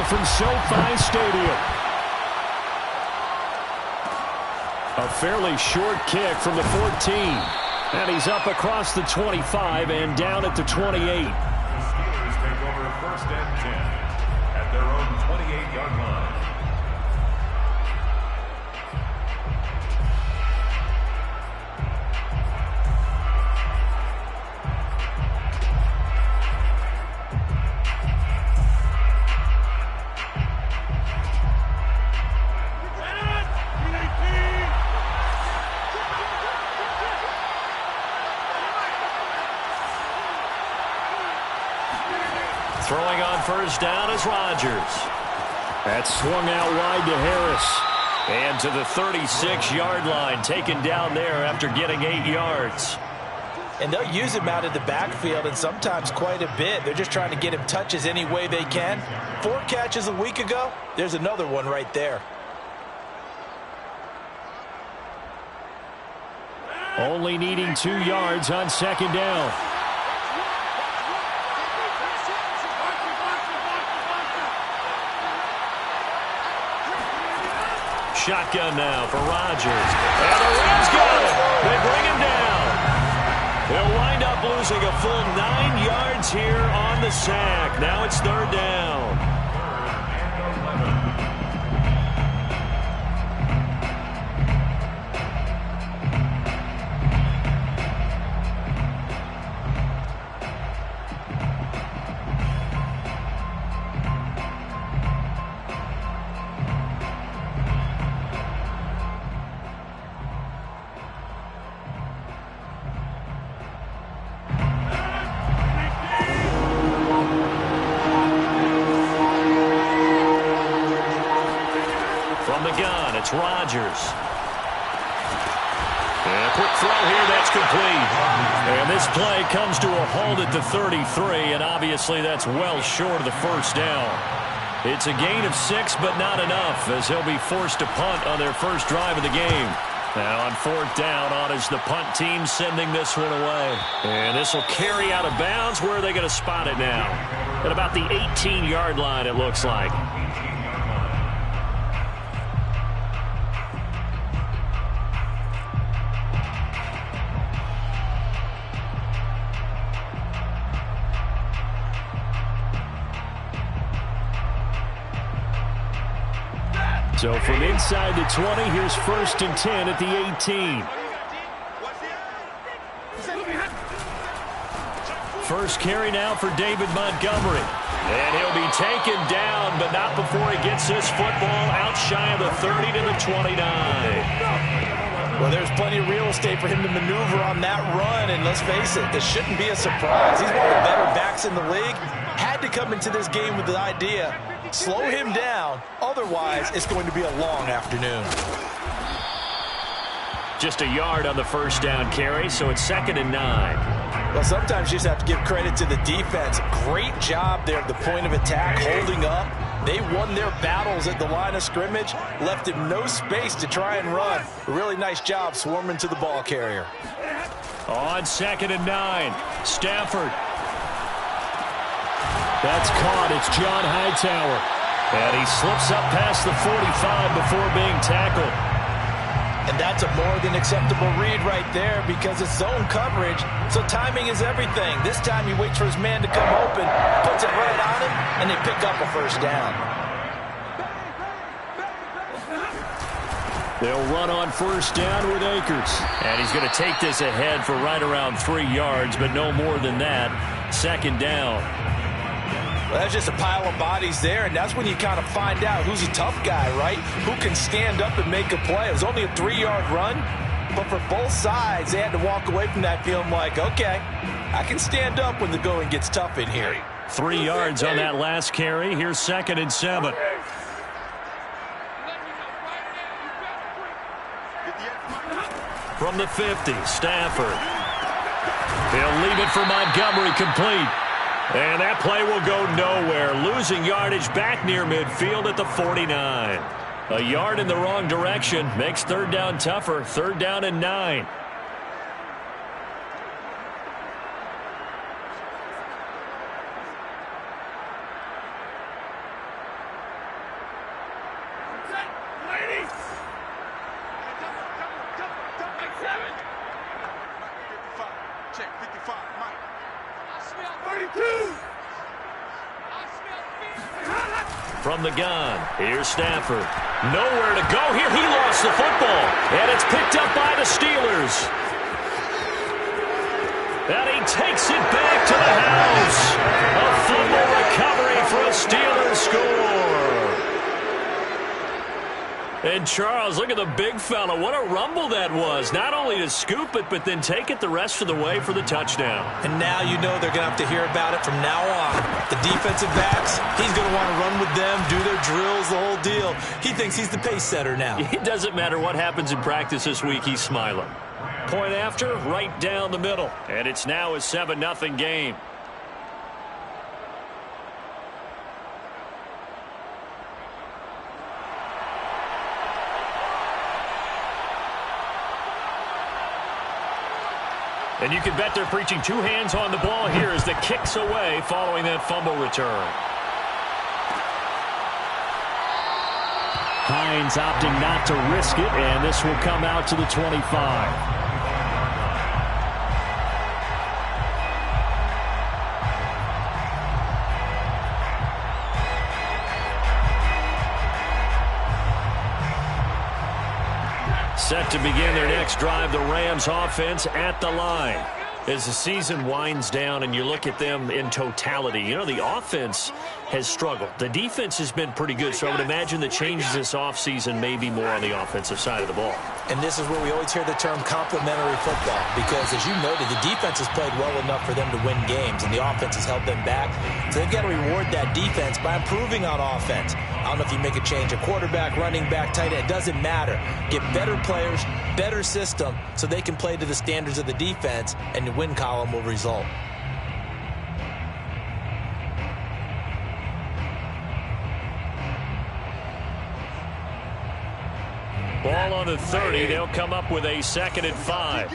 from SoFi Stadium. A fairly short kick from the 14. And he's up across the 25 and down at the 28. Steelers take over 1st and 10 at their own 28-yard line. Throwing on 1st down is Rodgers. That's swung out wide to Harris. And to the 36-yard line, taken down there after getting 8 yards. And they'll use him out of the backfield, and sometimes quite a bit. They're just trying to get him touches any way they can. 4 catches a week ago. There's another one right there. Only needing 2 yards on 2nd down. Shotgun now for Rodgers. And the Rams get it. They bring him down. They'll wind up losing a full 9 yards here on the sack. Now it's 3rd down. It's Rodgers. And a quick throw here, that's complete. And this play comes to a halt at the 33, and obviously that's well short of the 1st down. It's a gain of 6, but not enough, as he'll be forced to punt on their first drive of the game. Now on 4th down, on is the punt team sending this one away. And this will carry out of bounds. Where are they going to spot it now? At about the 18-yard line, it looks like. So from inside the 20, here's 1st and 10 at the 18. First carry now for David Montgomery. And he'll be taken down, but not before he gets this football out shy of the 30 to the 29. Well, there's plenty of real estate for him to maneuver on that run, and let's face it, this shouldn't be a surprise. He's one of the better backs in the league. Had to come into this game with the idea, slow him down, otherwise it's going to be a long afternoon. Just a yard on the 1st down carry, so it's 2nd and 9. Well, sometimes you just have to give credit to the defense. Great job there at the point of attack, holding up. They won their battles at the line of scrimmage, left him no space to try and run. A really nice job swarming to the ball carrier. On 2nd and 9, Stafford. That's caught. It's John Hightower. And he slips up past the 45 before being tackled. And that's a more than acceptable read right there because it's zone coverage, so timing is everything. This time he waits for his man to come open, puts it right on him, and they pick up a 1st down. They'll run on 1st down with Akers. And he's going to take this ahead for right around 3 yards, but no more than that. 2nd down. Well, that's just a pile of bodies there, and that's when you kind of find out who's a tough guy, right? Who can stand up and make a play. It was only a 3-yard run, but for both sides, they had to walk away from that feeling like, okay, I can stand up when the going gets tough in here. 3 yards on that last carry. Here's 2nd and 7. From the 50, Stafford. He'll leave it for Montgomery, complete. And that play will go nowhere. Losing yardage back near midfield at the 49. A yard in the wrong direction makes 3rd down tougher. 3rd down and 9. check, 55, Mike. I smell 32. From the gun, here's Stafford. Nowhere to go here. He lost the football, and it's picked up by the Steelers. And he takes it back to the house. A fumble recovery for a Steelers score. And Charles, look at the big fella. What a rumble that was. Not only to scoop it, but then take it the rest of the way for the touchdown. And now you know they're going to have to hear about it from now on. The defensive backs, he's going to want to run with them, do their drills, the whole deal. He thinks he's the pace setter now. It doesn't matter what happens in practice this week, he's smiling. Point after, right down the middle. And it's now a 7-0 game. And you can bet they're preaching two hands on the ball here as the kick's away following that fumble return. Hines opting not to risk it, and this will come out to the 25. Set to begin their next drive, the Rams offense at the line. As the season winds down and you look at them in totality, you know, the offense has struggled. The defense has been pretty good, so I would imagine the changes this offseason may be more on the offensive side of the ball. And this is where we always hear the term complementary football, because as you noted, the defense has played well enough for them to win games, and the offense has held them back. So they've got to reward that defense by improving on offense. I don't know if you make a change, a quarterback, running back, tight end, it doesn't matter. Get better players, better system, so they can play to the standards of the defense, and the win column will result. Ball on the 30. They'll come up with a 2nd and 5.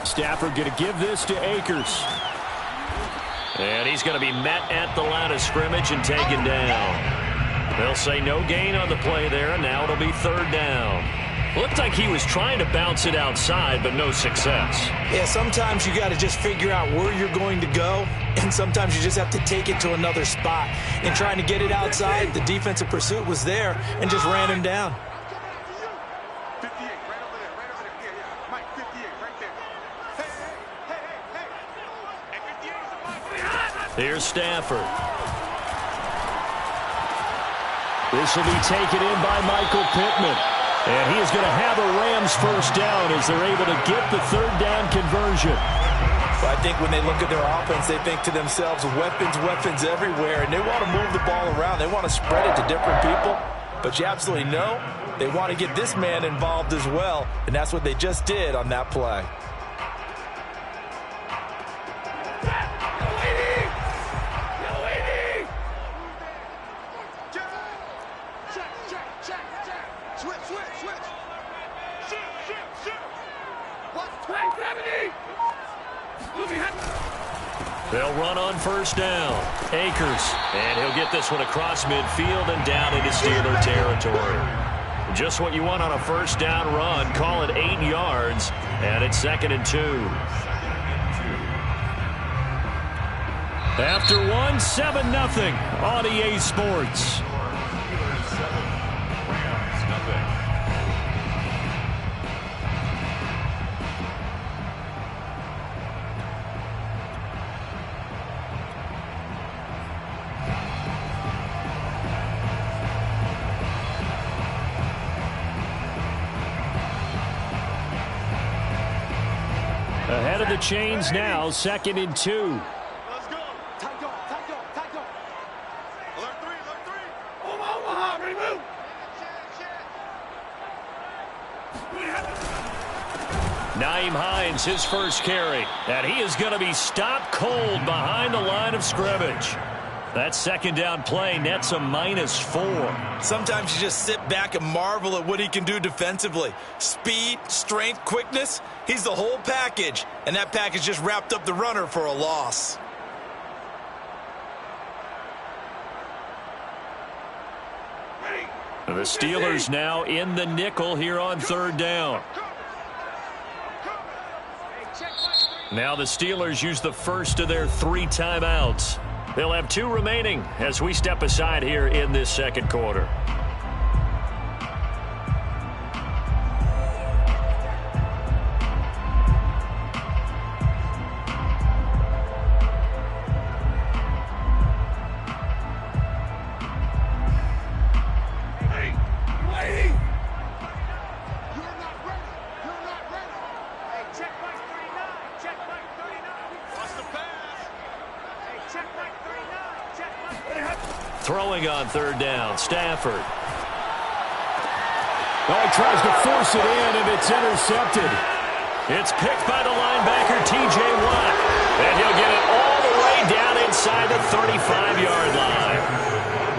Stafford going to give this to Akers. And he's going to be met at the line of scrimmage and taken down. They'll say no gain on the play there, and now it'll be 3rd down. Looked like he was trying to bounce it outside, but no success. Yeah, sometimes you got to just figure out where you're going to go, and sometimes you just have to take it to another spot. In trying to get it outside, the defensive pursuit was there and just ran him down. 58, right over there, right over there. Yeah, Mike, 58, right there. Hey. Here's Stafford. This will be taken in by Michael Pittman. And he is going to have a Rams first down as they're able to get the 3rd down conversion. But I think when they look at their offense, they think to themselves, weapons, weapons everywhere. And they want to move the ball around. They want to spread it to different people. But you absolutely know they want to get this man involved as well. And that's what they just did on that play. They'll run on first down. Akers, and he'll get this one across midfield and down into Steeler territory. Just what you want on a first down run. Call it 8 yards, and it's 2nd and 2. After 7-0 on EA Sports. Ahead of the chains now, 2nd and 2. Let's go. Tight go, tight go, tight go. Alert 3, alert 3. Omaha, ready move. Nyheim Hines, his first carry. And he is going to be stopped cold behind the line of scrimmage. That 2nd down play nets a -4. Sometimes you just sit back and marvel at what he can do defensively. Speed, strength, quickness, he's the whole package. And that package just wrapped up the runner for a loss. The Steelers now in the nickel here on 3rd down. Now the Steelers use the first of their 3 timeouts. They'll have 2 remaining as we step aside here in this second quarter. Throwing on 3rd down, Stafford. Oh, he tries to force it in, and it's intercepted. It's picked by the linebacker, T.J. Watt. And he'll get it all the way down inside the 35-yard line.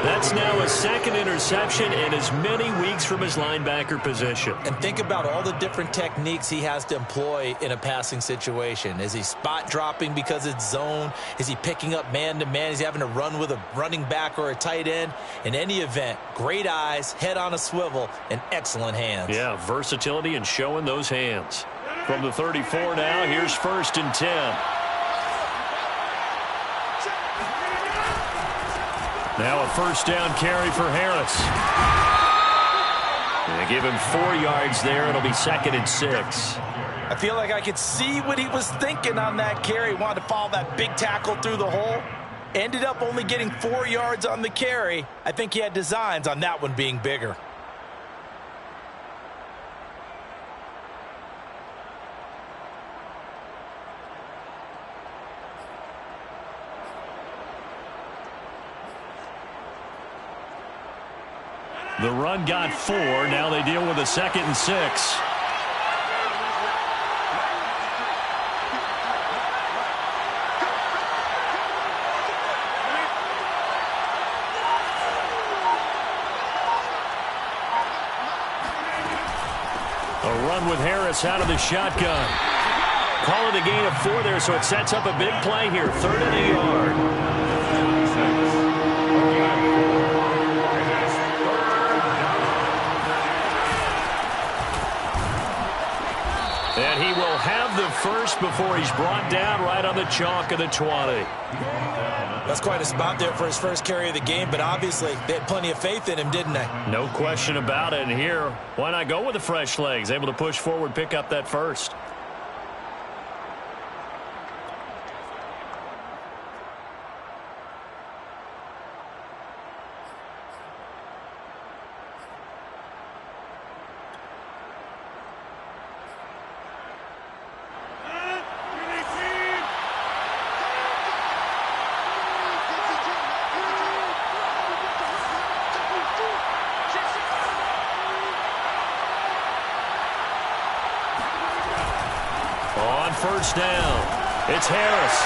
That's now a 2nd interception in as many weeks from his linebacker position. And think about all the different techniques he has to employ in a passing situation. Is he spot dropping because it's zone? Is he picking up man-to-man? Is he having to run with a running back or a tight end? In any event, great eyes, head on a swivel, and excellent hands. Yeah, versatility and showing those hands. From the 34 now, here's 1st and 10. Now a 1st down carry for Harris. They give him 4 yards there. It'll be 2nd and 6. I feel like I could see what he was thinking on that carry. Wanted to follow that big tackle through the hole. Ended up only getting 4 yards on the carry. I think he had designs on that one being bigger. The run got 4. Now they deal with a 2nd and 6. A run with Harris out of the shotgun. Call it a gain of 4 there, so it sets up a big play here. 3rd and a yard. And he will have the first before he's brought down right on the chalk of the 20. That's quite a spot there for his first carry of the game, but obviously they had plenty of faith in him, didn't they? No question about it. And here, why not go with the fresh legs? Able to push forward, pick up that first. On 1st down, it's Harris.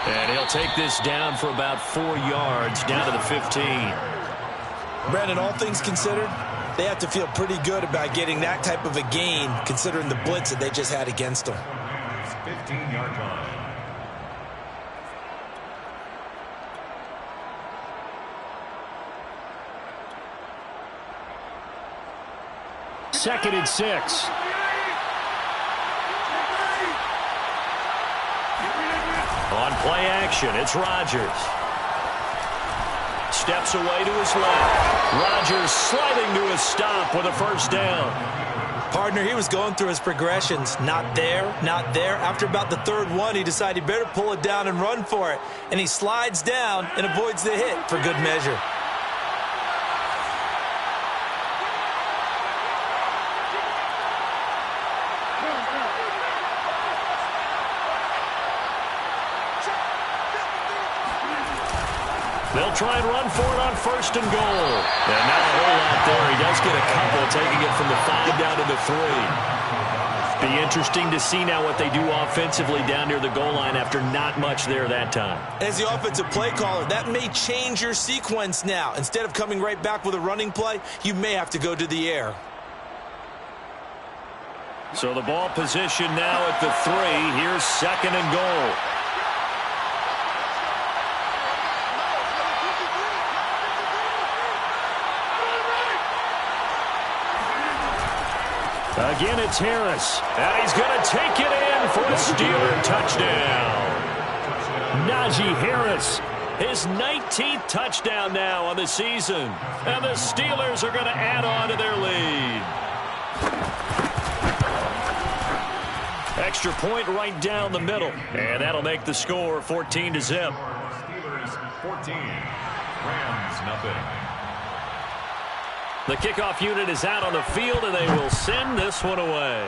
And he'll take this down for about 4 yards, down to the 15. Brandon, all things considered, they have to feel pretty good about getting that type of a gain, considering the blitz that they just had against them. 15-yard line. Second and 6. On play action, it's Rodgers. Steps away to his left. Rodgers sliding to a stop with a 1st down. Partner, he was going through his progressions. Not there, not there. After about the 3rd one, he decided he better pull it down and run for it. And he slides down and avoids the hit for good measure. They'll try and run for it on 1st and goal. And not a whole lot there. He does get a couple, taking it from the 5 down to the 3. Be interesting to see now what they do offensively down near the goal line after not much there that time. As the offensive play caller, that may change your sequence now. Instead of coming right back with a running play, you may have to go to the air. So the ball position now at the 3. Here's 2nd and goal. Again, it's Harris. And he's going to take it in for a Steeler touchdown. Najee Harris, his 19th touchdown now on the season. And the Steelers are going to add on to their lead. Extra point right down the middle. And that'll make the score 14-0. Steelers 14, Rams nothing. The kickoff unit is out on the field, and they will send this one away.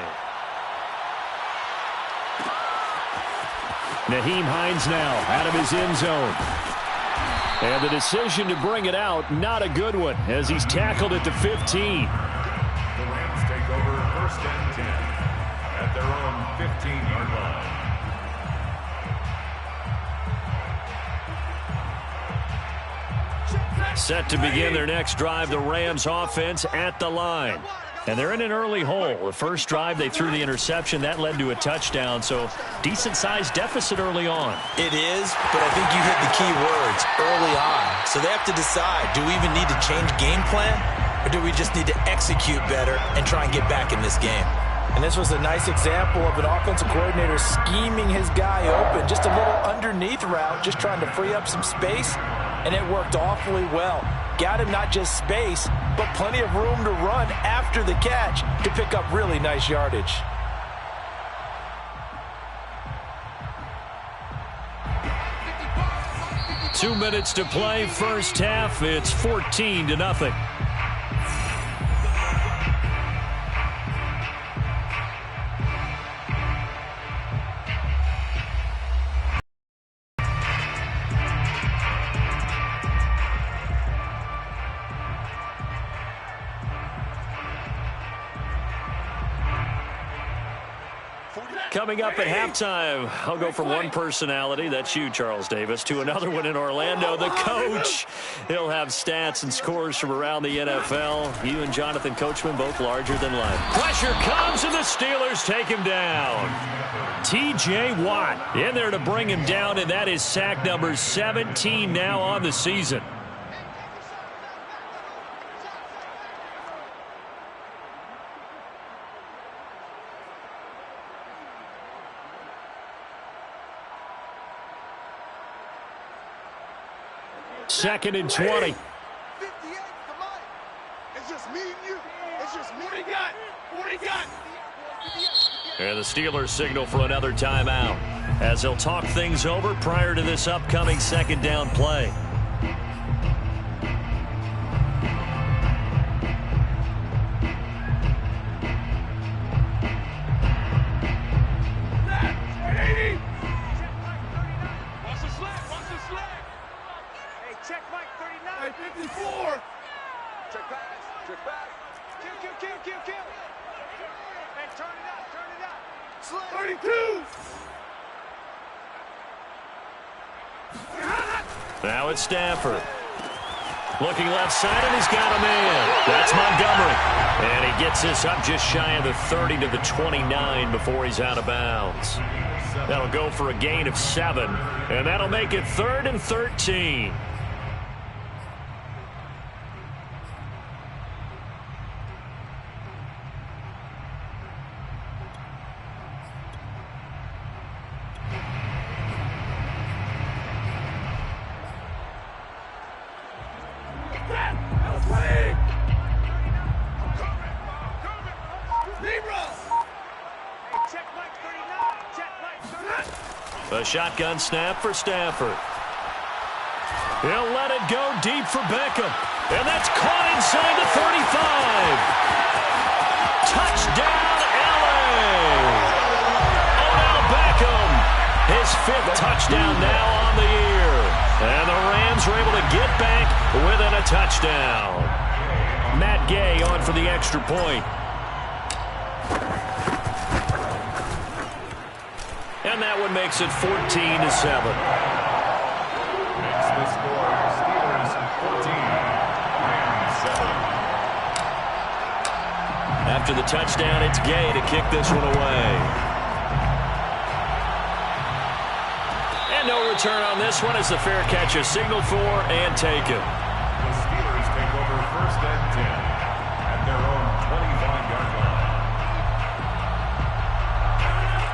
Nyheim Hines now out of his end zone. And the decision to bring it out, not a good one, as he's tackled at the 15. The Rams take over 1st and 10 at their own 15-yard line. Set to begin their next drive, the Rams offense at the line. And they're in an early hole. The first drive, they threw the interception. That led to a touchdown, so decent-sized deficit early on. It is, but I think you hit the key words, early on. So they have to decide, do we even need to change game plan, or do we just need to execute better and try and get back in this game? And this was a nice example of an offensive coordinator scheming his guy open. Just a little underneath route, just trying to free up some space, and it worked awfully well. Got him not just space, but plenty of room to run after the catch to pick up really nice yardage. Two minutes to play, first half. It's 14-0. Coming up at halftime, I'll go from one personality, that's you, Charles Davis, to another one in Orlando, the coach. He'll have stats and scores from around the NFL. You and Jonathan Coachman, both larger than life. Pressure comes, and the Steelers take him down. T.J. Watt in there to bring him down, and that is sack number 17 now on the season. Second and 20. 58, come on. It's just me and you. It's just me. What he got? And the Steelers signal for another timeout as they'll talk things over prior to this upcoming second down play. Now it's Stafford. Looking left side, and he's got a man. That's Montgomery. And he gets this up just shy of the 30 to the 29 before he's out of bounds. That'll go for a gain of 7, and that'll make it 3rd and 13. A shotgun snap for Stafford. He'll let it go deep for Beckham. And that's caught inside the 35. Touchdown, LA! Odell Beckham, his 5th touchdown now on the year. And the Rams are able to get back within a touchdown. Matt Gay on for the extra point. And that one makes it 14-7. Makes the score Steelers 14, Rams 7. After the touchdown, it's Gay to kick this one away. And no return on this one as the fair catch is signaled for and taken. The Steelers take over 1st and 10 at their own 25-yard line.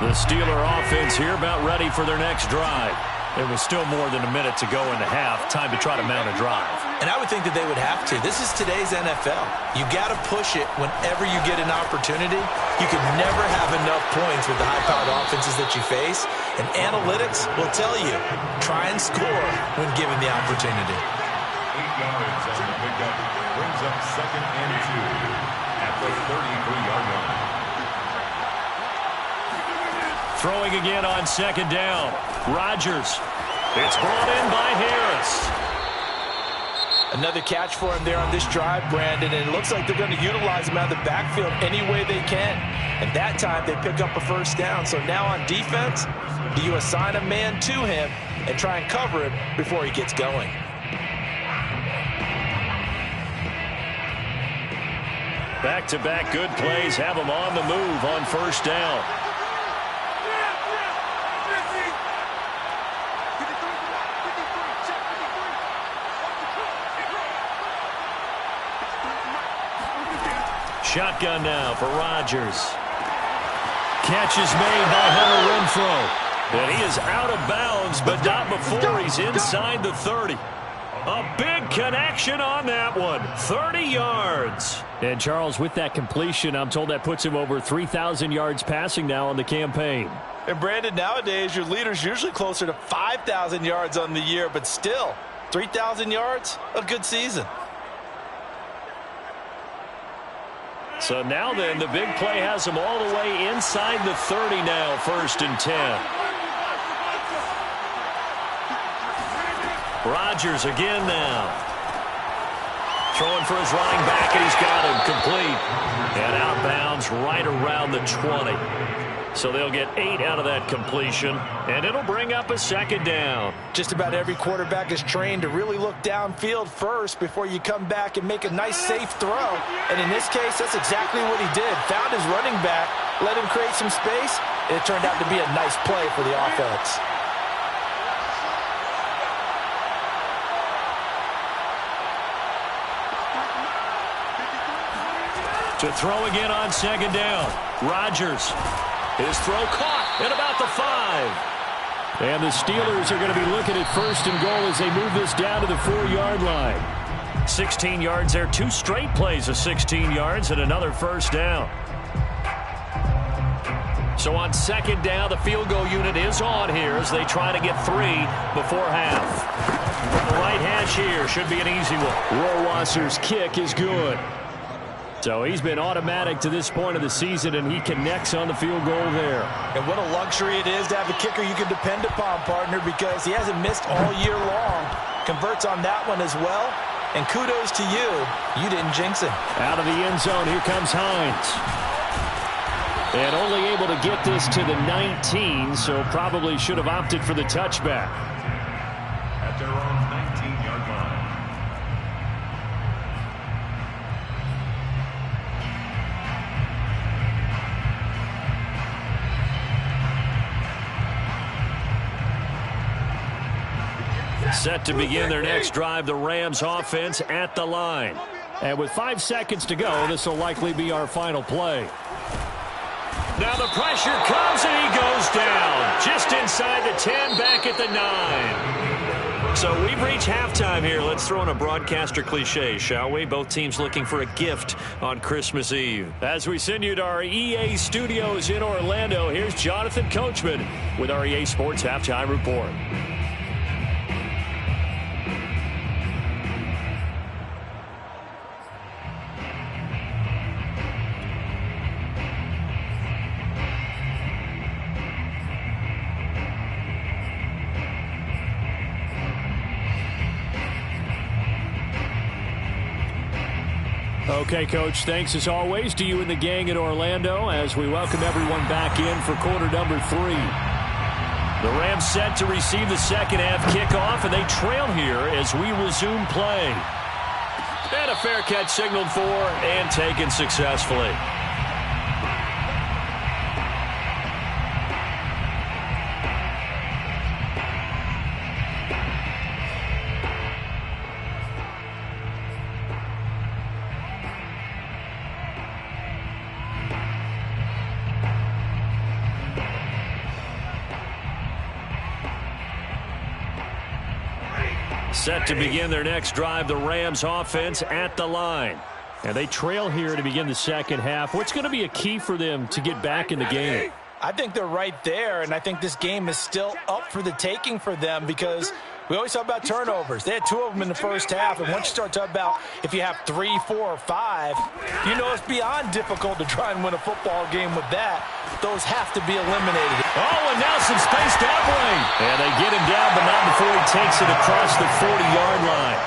The Steeler offense here about ready for their next drive. There was still more than a minute to go in the half. Time to try to mount a drive. And I would think that they would have to. This is today's NFL. You got to push it whenever you get an opportunity. You can never have enough points with the high-powered offenses that you face. And analytics will tell you, try and score when given the opportunity. 8 yards on the pickup. Brings up 2nd and 2 at the 33-yard line. Throwing again on 2nd down. Rodgers. It's brought in by Harris. Another catch for him there on this drive, Brandon, and it looks like they're going to utilize him out of the backfield any way they can. And that time they pick up a 1st down. So now on defense, do you assign a man to him and try and cover him before he gets going? Back-to-back good plays have him on the move on 1st down. Shotgun now for Rodgers. Catch is made by Hunter Renfrow. And he is out of bounds, but not before he's inside the 30. A big connection on that one. 30 yards. And Charles, with that completion, I'm told that puts him over 3,000 yards passing now on the campaign. And Brandon, nowadays your leader's usually closer to 5,000 yards on the year, but still, 3,000 yards, a good season. So now then, the big play has him all the way inside the 30 now, 1st and 10. Rodgers again now. Throwing for his running back, and he's got him complete. And out of bounds right around the 20. So they'll get 8 out of that completion, and it'll bring up a 2nd down. Just about every quarterback is trained to really look downfield first before you come back and make a nice, safe throw. And in this case, that's exactly what he did. Found his running back, let him create some space, and it turned out to be a nice play for the offense. To throw again on 2nd down. Rodgers. His throw caught at about the 5. And the Steelers are going to be looking at 1st and goal as they move this down to the 4-yard line. 16 yards there. 2 straight plays of 16 yards and another 1st down. So on 2nd down, the field goal unit is on here as they try to get 3 before half. From the right hash here should be an easy one. Rohrwasser's kick is good. So he's been automatic to this point of the season, and he connects on the field goal there. And what a luxury it is to have a kicker you can depend upon, partner, because he hasn't missed all year long. Converts on that one as well. And kudos to you. You didn't jinx him. Out of the end zone, here comes Hines. And only able to get this to the 19, so probably should have opted for the touchback. At their own 19-yard line. Set to begin their next drive, the Rams offense at the line. And with 5 seconds to go, this will likely be our final play. Now the pressure comes and he goes down. Just inside the 10, back at the 9. So we've reached halftime here. Let's throw in a broadcaster cliche, shall we? Both teams looking for a gift on Christmas Eve. As we send you to our EA studios in Orlando, here's Jonathan Coachman with our EA Sports Halftime Report. Okay, Coach, thanks as always to you and the gang in Orlando as we welcome everyone back in for quarter number 3. The Rams set to receive the second half kickoff, and they trail here as we resume play. And a fair catch signaled for and taken successfully. Set to begin their next drive, the Rams offense at the line. And they trail here to begin the second half. What's going to be a key for them to get back in the game? I think they're right there, and I think this game is still up for the taking for them because we always talk about turnovers. They had 2 of them in the first half, and once you start talking about if you have 3, 4, or 5, you know it's beyond difficult to try and win a football game with that. Those have to be eliminated. Oh, and now some space that way. And they get him down, but not before he takes it across the 40-yard line.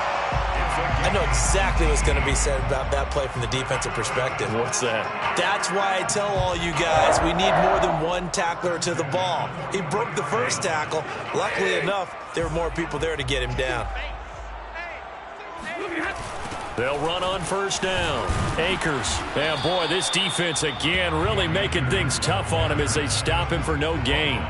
I know exactly what's going to be said about that play from the defensive perspective. What's that? That's why I tell all you guys we need more than one tackler to the ball. He broke the first tackle. Luckily enough, there were more people there to get him down. They'll run on first down. Akers. And boy, this defense again really making things tough on him as they stop him for no gain.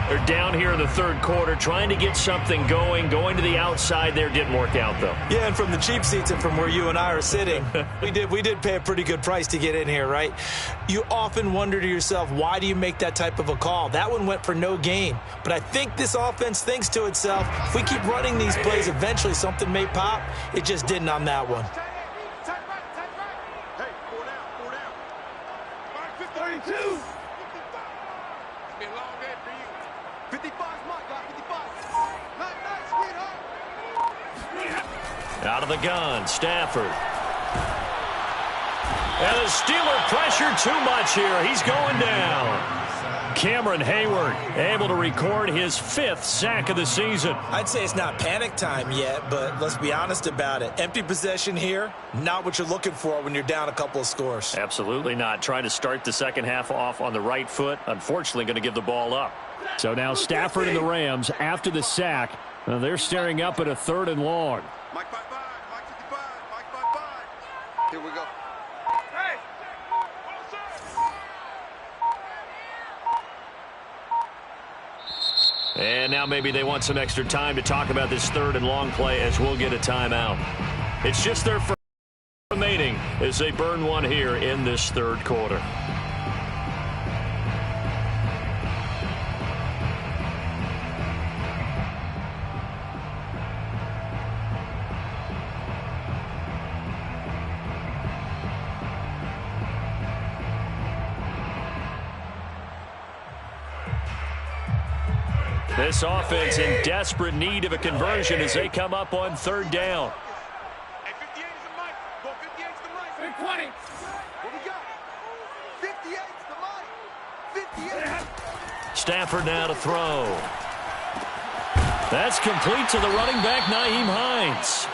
They're down here in the third quarter trying to get something going to the outside there. Didn't work out, though. Yeah, and from the cheap seats and from where you and I are sitting, we did pay a pretty good price to get in here, right? You often wonder to yourself, why do you make that type of a call? That one went for no gain. But I think this offense thinks to itself, if we keep running these plays, eventually something may pop. It just didn't on that one. Hey, 4 down. Mark 52. It's been a long day for you. 55's my guy, 55. Nice, sweetheart. Out of the gun, Stafford. And the Steeler pressure too much here. He's going down. Cameron Hayward able to record his 5th sack of the season. I'd say it's not panic time yet, but let's be honest about it. Empty possession here, not what you're looking for when you're down a couple of scores. Absolutely not. Trying to start the second half off on the right foot. Unfortunately, going to give the ball up. So now Stafford and the Rams, after the sack, they're staring up at a 3rd and long. Mike 55, Mike 55, Mike 55. Here we go. Hey! And now maybe they want some extra time to talk about this 3rd and long play as we'll get a timeout. It's just their first remaining as they burn one here in this 3rd quarter. This offense in desperate need of a conversion as they come up on 3rd down. Hey, 58 is the mic. Go 58's the mic. 20. What we got? 58's the mic. 58. Stafford now to throw. That's complete to the running back, Nyheim Hines.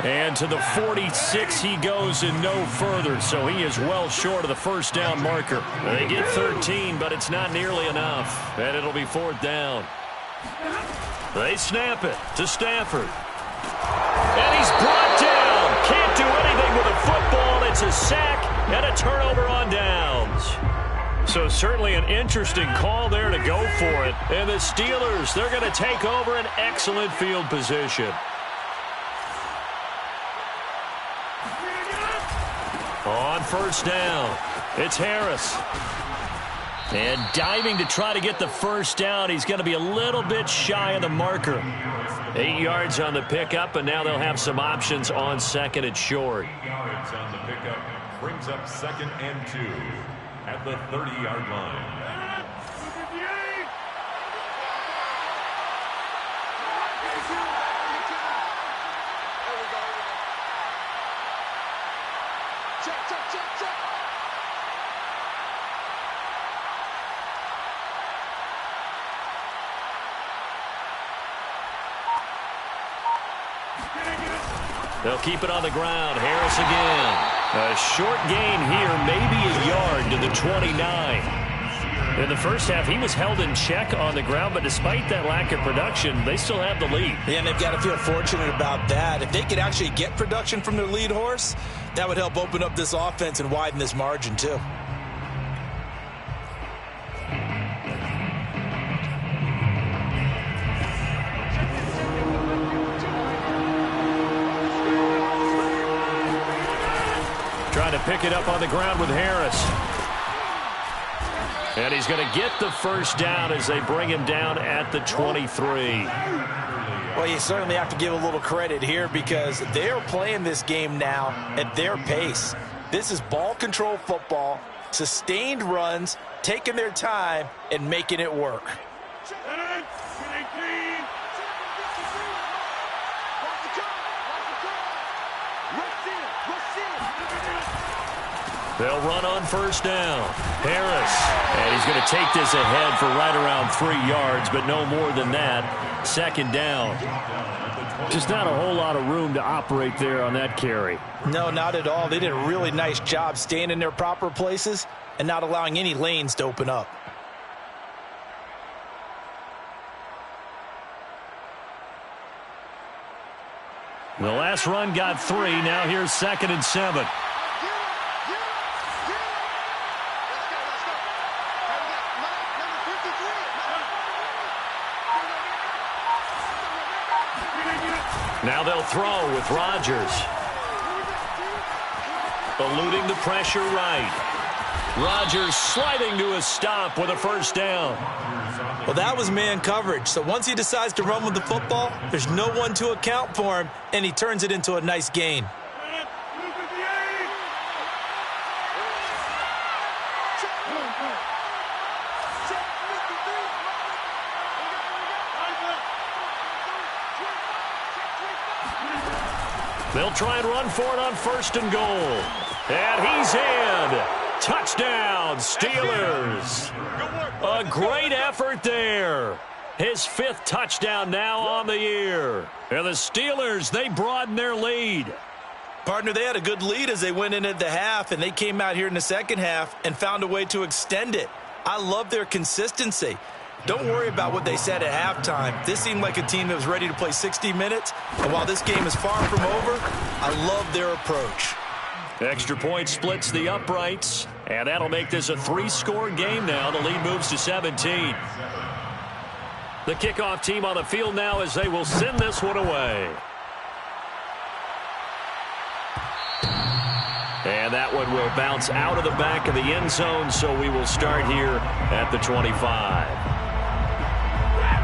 And to the 46 he goes and no further, so he is well short of the first down marker. They get 13, but it's not nearly enough, and it'll be 4th down. They snap it to Stafford. And he's brought down. Can't do anything with a football. It's a sack and a turnover on downs. So certainly an interesting call there to go for it. And the Steelers, they're going to take over an excellent field position. On first down, it's Harris. And diving to try to get the first down. He's going to be a little bit shy of the marker. 8 yards on the pickup, and now they'll have some options on 2nd and short. 8 yards on the pickup brings up 2nd and 2 at the 30-yard line. They'll keep it on the ground. Harris again. A short gain here, maybe a yard to the 29. In the first half, he was held in check on the ground, but despite that lack of production, they still have the lead. Yeah, and they've got to feel fortunate about that. If they could actually get production from their lead horse, that would help open up this offense and widen this margin, too. Trying to pick it up on the ground with Harris. And he's going to get the first down as they bring him down at the 23. Well, you certainly have to give a little credit here because they're playing this game now at their pace. This is ball control football, sustained runs, taking their time, and making it work. They'll run on first down. Harris. And he's going to take this ahead for right around 3 yards, but no more than that. Second down. Just not a whole lot of room to operate there on that carry. No, not at all. They did a really nice job staying in their proper places and not allowing any lanes to open up. The last run got 3. Now here's 2nd and 7. Now they'll throw with Rodgers. Eluding the pressure right. Rodgers sliding to a stop with a first down. Well, that was man coverage. So once he decides to run with the football, there's no one to account for him, and he turns it into a nice gain. They'll try and run for it on 1st and goal. And he's in. Touchdown, Steelers. A great effort there. His 5th touchdown now on the year. And the Steelers, they broaden their lead. Partner, they had a good lead as they went in at the half, and they came out here in the second half and found a way to extend it. I love their consistency. Don't worry about what they said at halftime. This seemed like a team that was ready to play 60 minutes. And while this game is far from over, I love their approach. Extra point splits the uprights. And that'll make this a 3-score game now. The lead moves to 17. The kickoff team on the field now as they will send this one away. And that one will bounce out of the back of the end zone, so we will start here at the 25.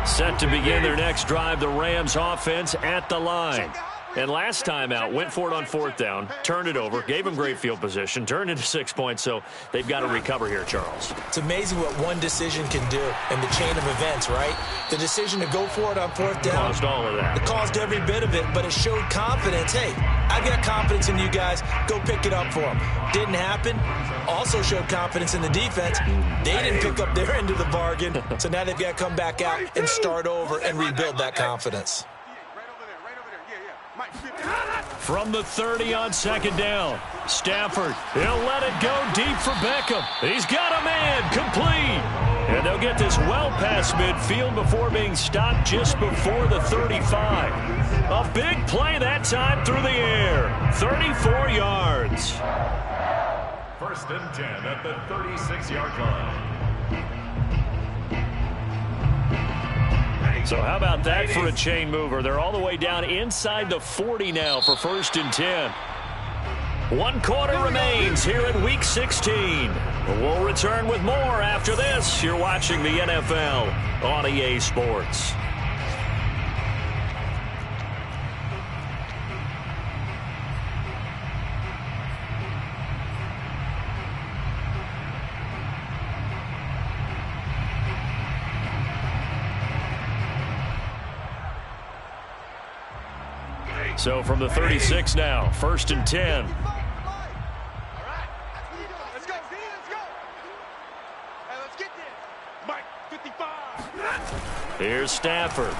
Set to begin their next drive, the Rams offense at the line. And last time out, went for it on 4th down, turned it over, gave them great field position, turned into 6 points, so they've got to recover here, Charles. It's amazing what one decision can do in the chain of events, right? The decision to go for it on 4th down. Caused all of that. It caused every bit of it, but it showed confidence. Hey, I've got confidence in you guys. Go pick it up for them. Didn't happen. Also showed confidence in the defense. They didn't pick up their end of the bargain, so now they've got to come back out and start over and rebuild that confidence. From the 30 on 2nd down. Stafford, he'll let it go deep for Beckham. He's got a man, complete. And they'll get this well past midfield before being stopped just before the 35. A big play that time through the air. 34 yards. 1st and 10 at the 36-yard line. So how about that for a chain mover? They're all the way down inside the 40 now for 1st and 10. 1 quarter remains here in Week 16. We'll return with more after this. You're watching the NFL on EA Sports. So from the 36 now, 1st and 10. Let's go, let's go. Hey, let's get there. Mike, 55. Here's Stafford.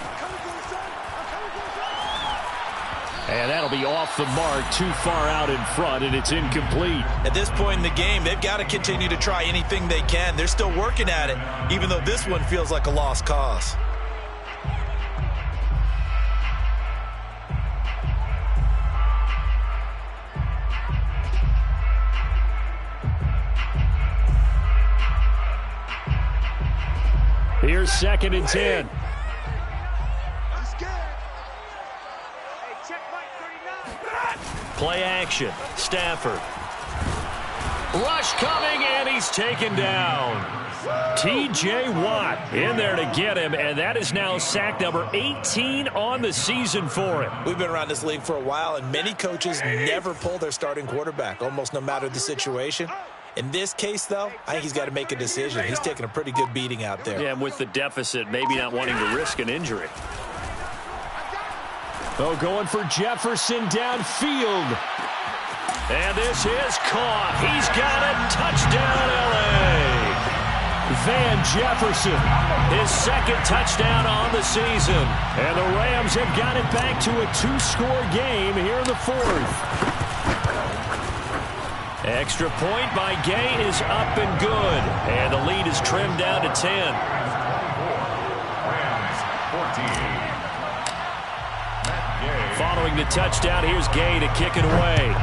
And that'll be off the mark, too far out in front, and it's incomplete. At this point in the game, they've got to continue to try anything they can. They're still working at it, even though this one feels like a lost cause. Here's 2nd and 10. Play action. Stafford. Rush coming, and he's taken down. T.J. Watt in there to get him, and that is now sack number 18 on the season for him. We've been around this league for a while, and many coaches never pull their starting quarterback, almost no matter the situation. In this case, though, I think he's got to make a decision. He's taking a pretty good beating out there. Yeah, and with the deficit, maybe not wanting to risk an injury. Oh, going for Jefferson downfield. And this is caught. He's got it. Touchdown, L.A. Van Jefferson, his second touchdown on the season. And the Rams have got it back to a 2-score game here in the fourth. Extra point by Gay is up and good. And the lead is trimmed down to 10. Rams 14. Following the touchdown, here's Gay to kick it away.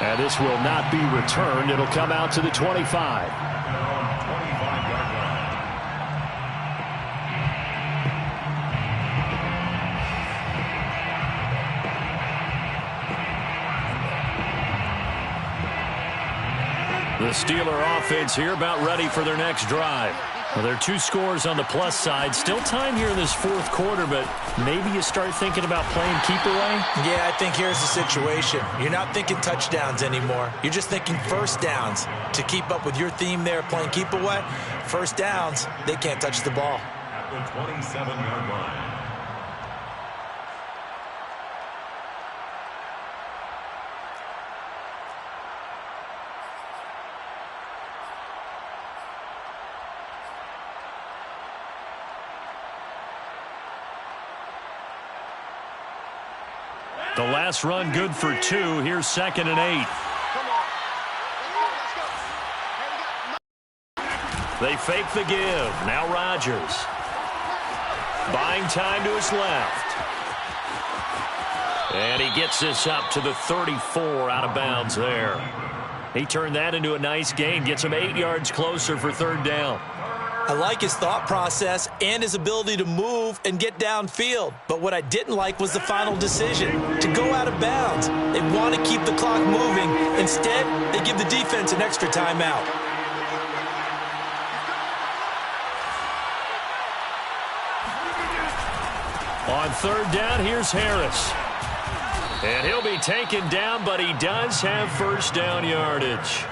And this will not be returned. It'll come out to the 25. 25-yard line. The Steeler offense here about ready for their next drive. Well, there are 2 scores on the plus side. Still time here in this fourth quarter, but maybe you start thinking about playing keep away? Yeah, I think here's the situation. You're not thinking touchdowns anymore. You're just thinking first downs. To keep up with your theme there, playing keep away, first downs, they can't touch the ball. At the 27-yard line. The last run good for 2. Here's 2nd and 8. They fake the give. Now Rodgers. Buying time to his left. And he gets this up to the 34 out of bounds there. He turned that into a nice gain. Gets him 8 yards closer for 3rd down. I like his thought process and his ability to move and get downfield. But what I didn't like was the final decision, to go out of bounds. They want to keep the clock moving. Instead, they give the defense an extra timeout. On 3rd down, here's Harris. And he'll be taken down, but he does have first down yardage.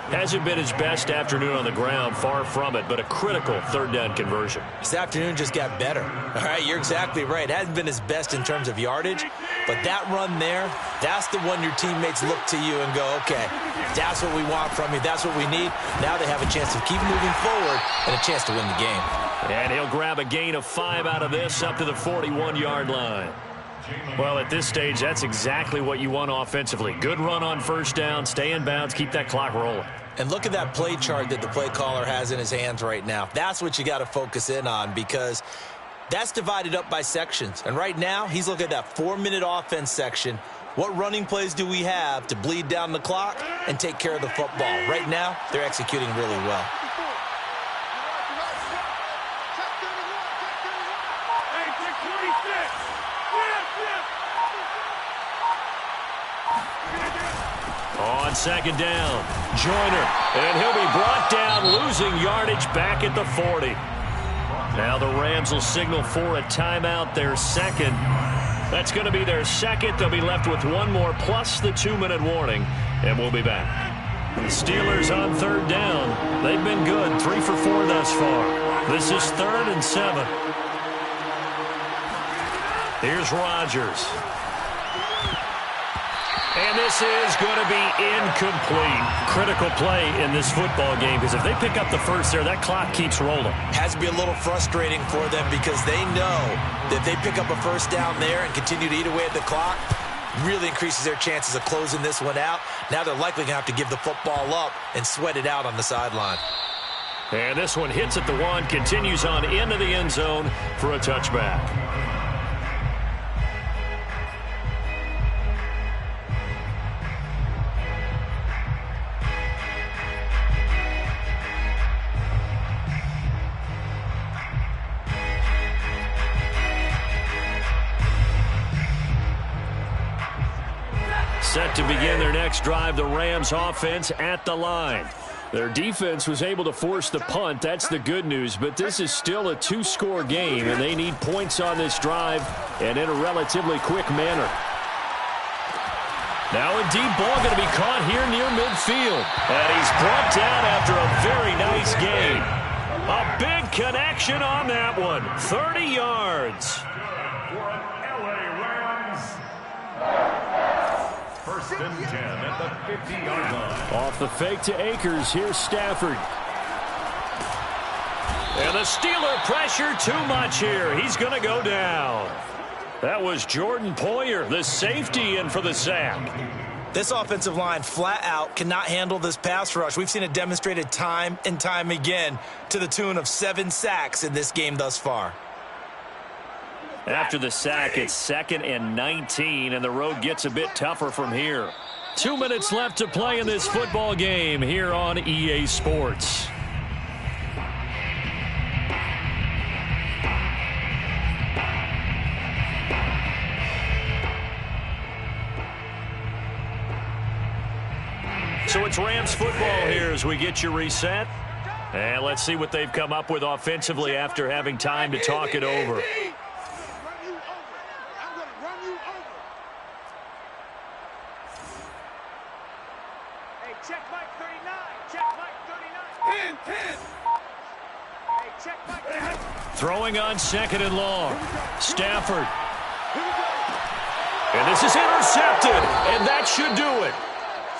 Hasn't been his best afternoon on the ground, far from it, but a critical 3rd down conversion. This afternoon just got better. All right, you're exactly right. It hasn't been his best in terms of yardage, but that run there, that's the one your teammates look to you and go, okay, that's what we want from you. That's what we need. Now they have a chance to keep moving forward and a chance to win the game. And he'll grab a gain of 5 out of this up to the 41-yard line. Well, at this stage, that's exactly what you want offensively. Good run on first down, stay in bounds, keep that clock rolling. And look at that play chart that the play caller has in his hands right now. That's what you got to focus in on, because that's divided up by sections. And right now, he's looking at that 4-minute offense section. What running plays do we have to bleed down the clock and take care of the football? Right now, they're executing really well. On 2nd down, Joyner, and he'll be brought down, losing yardage back at the 40. Now the Rams will signal for a timeout, their 2nd. That's going to be their 2nd. They'll be left with 1 more plus the 2-minute warning, and we'll be back. The Steelers on 3rd down. They've been good, 3 for 4 thus far. This is 3rd and 7. Here's Rodgers. And this is going to be incomplete. Critical play in this football game, because if they pick up the first there, that clock keeps rolling. Has to be a little frustrating for them, because they know that if they pick up a first down there and continue to eat away at the clock, really increases their chances of closing this one out. Now they're likely going to have to give the football up and sweat it out on the sideline. And this one hits at the 1, continues on into the end zone for a touchback. to begin their next drive. The Rams offense at the line. Their defense was able to force the punt. That's the good news. But this is still a two-score game, and they need points on this drive and in a relatively quick manner. Now a deep ball going to be caught here near midfield. And he's brought down after a very nice game. A big connection on that one. 30 yards. For an LA Rams. First and 10 at the 50-yard line. Off the fake to Akers. Here's Stafford. And the Steeler pressure too much here. He's going to go down. That was Jordan Poyer, the safety, in for the sack. This offensive line flat out cannot handle this pass rush. We've seen it demonstrated time and time again to the tune of 7 sacks in this game thus far. After the sack, it's 2nd and 19, and the road gets a bit tougher from here. 2 minutes left to play in this football game here on EA Sports. So it's Rams football here as we get you reset. And let's see what they've come up with offensively after having time to talk it over. I'm going to run you over. Hey, check Mike 39. Check Mike 39. 10. Hey, check Mike 10. Throwing on 2nd and long. Stafford. And this is intercepted. And that should do it.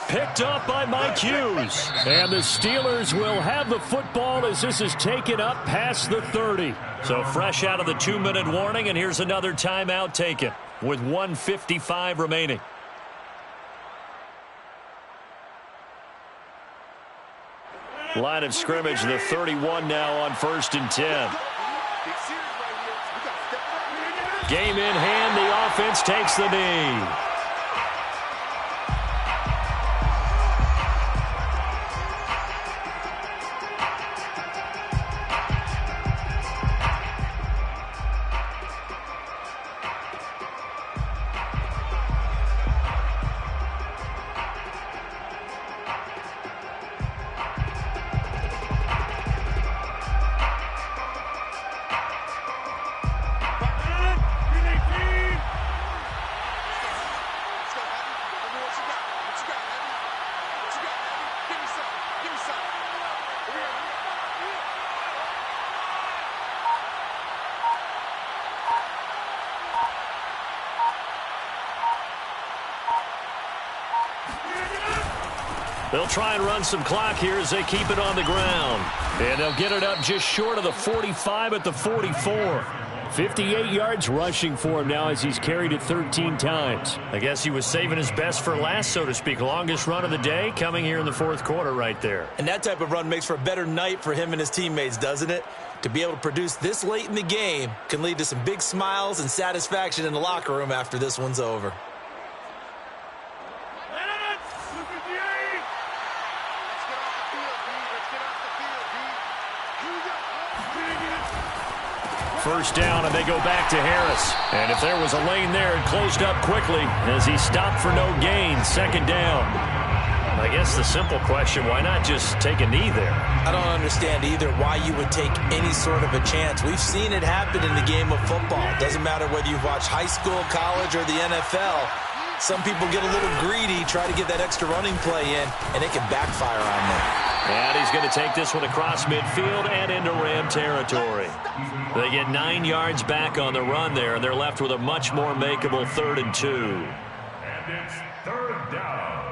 Picked up by Mike Hughes. And the Steelers will have the football as this is taken up past the 30. So fresh out of the 2-minute warning, and here's another timeout taken with 1:55 remaining. Line of scrimmage, the 31 now on 1st and 10. Game in hand, the offense takes the knee. They'll try and run some clock here as they keep it on the ground. And they'll get it up just short of the 45 at the 44. 58 yards rushing for him now as he's carried it 13 times. I guess he was saving his best for last, so to speak. Longest run of the day coming here in the 4th quarter right there. And that type of run makes for a better night for him and his teammates, doesn't it? To be able to produce this late in the game can lead to some big smiles and satisfaction in the locker room after this one's over. First down, and they go back to Harris. And if there was a lane there, it closed up quickly as he stopped for no gain. 2nd down. I guess the simple question, why not just take a knee there? I don't understand either why you would take any sort of a chance. We've seen it happen in the game of football. Doesn't matter whether you've watched high school, college, or the NFL. Some people get a little greedy, try to get that extra running play in, and it can backfire on them. And he's going to take this one across midfield and into Ram territory. They get 9 yards back on the run there, and they're left with a much more makeable 3rd and 2. And it's 3rd down.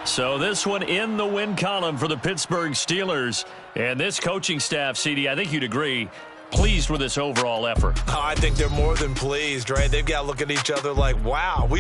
So this one in the win column for the Pittsburgh Steelers. And this coaching staff, CD, I think you'd agree, pleased with this overall effort. Oh, I think they're more than pleased, right? They've got to look at each other like, wow, we